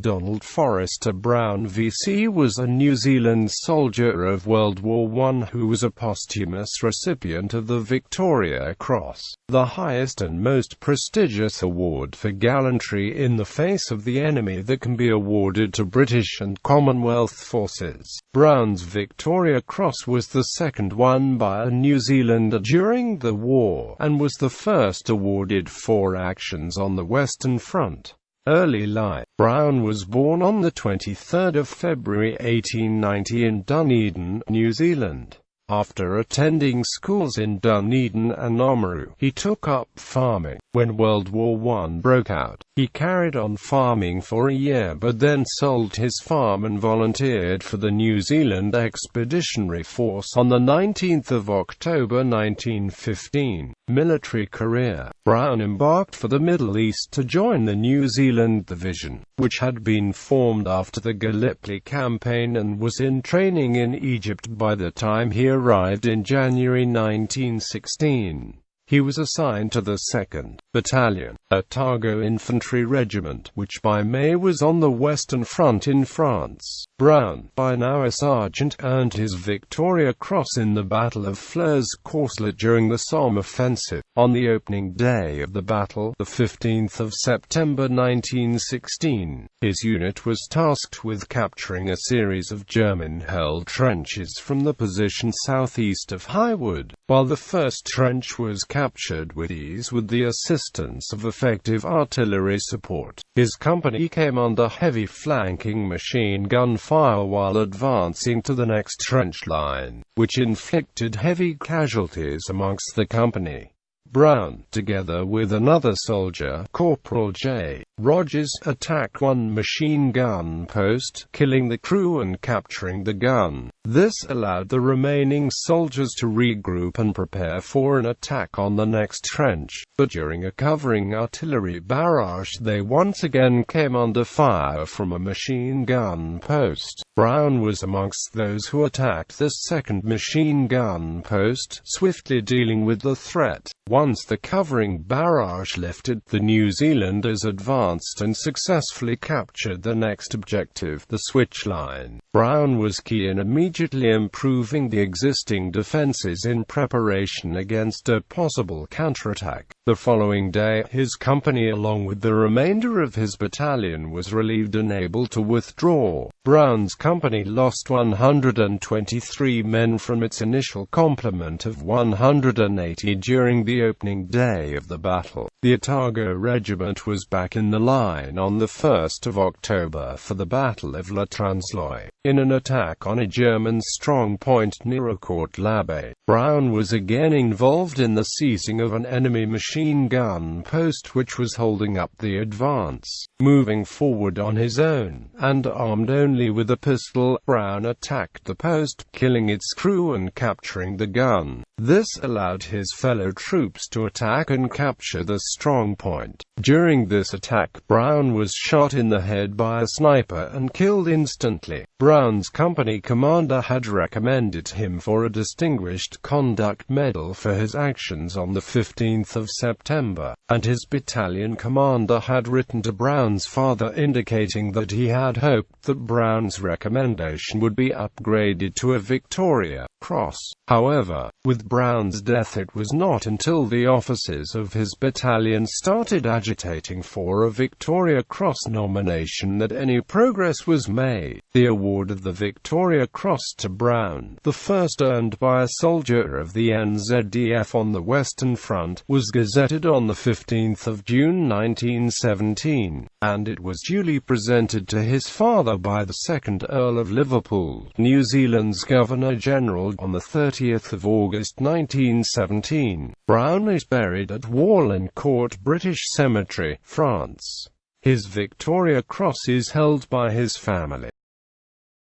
Donald Forrester Brown VC was a New Zealand soldier of World War I who was a posthumous recipient of the Victoria Cross, the highest and most prestigious award for gallantry in the face of the enemy that can be awarded to British and Commonwealth forces. Brown's Victoria Cross was the second won by a New Zealander during the war, and was the first awarded for actions on the Western Front. Early life. Brown was born on the 23rd of February 1890 in Dunedin, New Zealand. After attending schools in Dunedin and Oamaru, he took up farming. When World War I broke out, he carried on farming for a year but then sold his farm and volunteered for the New Zealand Expeditionary Force on the 19th of October 1915. Military career. Brown embarked for the Middle East to join the New Zealand Division, which had been formed after the Gallipoli campaign and was in training in Egypt by the time he arrived in January 1916. He was assigned to the 2nd Battalion, a Targo infantry regiment, which by May was on the Western Front in France. Brown, by now a sergeant, earned his Victoria Cross in the Battle of Flers-Courcelette during the Somme offensive. On the opening day of the battle, the 15th of September 1916, his unit was tasked with capturing a series of German-held trenches from the position southeast of Highwood. While the first trench was captured with ease with the assistance of effective artillery support, his company came under heavy flanking machine gun fire while advancing to the next trench line, which inflicted heavy casualties amongst the company. Brown, together with another soldier, Corporal J. Rogers, attacked one machine gun post, killing the crew and capturing the gun. This allowed the remaining soldiers to regroup and prepare for an attack on the next trench, but during a covering artillery barrage they once again came under fire from a machine gun post. Brown was amongst those who attacked the second machine gun post, swiftly dealing with the threat. Once the covering barrage lifted, the New Zealanders advanced and successfully captured the next objective, the switch line. Brown was key in immediately improving the existing defences in preparation against a possible counterattack. The following day, his company along with the remainder of his battalion was relieved and able to withdraw. Brown's company lost 123 men from its initial complement of 180 during the opening day of the battle. The Otago Regiment was back in the line on the 1st of October for the Battle of Latrans Loi, in an attack on a German strong point near Court l'Abbé. Brown was again involved in the seizing of an enemy machine gun post which was holding up the advance. Moving forward on his own, and armed only with a pistol, Brown attacked the post, killing its crew and capturing the gun. This allowed his fellow troops to attack and capture the strong point. During this attack, Brown was shot in the head by a sniper and killed instantly. Brown's company commander had recommended him for a Distinguished Conduct Medal for his actions on the 15th of September, and his battalion commander had written to Brown's father indicating that he had hoped that Brown's recommendation would be upgraded to a Victoria Cross. However, with Brown's death it was not until the officers of his battalion started agitating for a Victoria Cross nomination that any progress was made. The award of the Victoria Cross to Brown, the first earned by a soldier of the NZDF on the Western Front, was gazetted on the 15th of June 1917, and it was duly presented to his father by the 2nd Earl of Liverpool, New Zealand's Governor-General, on the 30th of August 1917. Brown is buried at Warlencourt British Cemetery, France. His Victoria Cross is held by his family.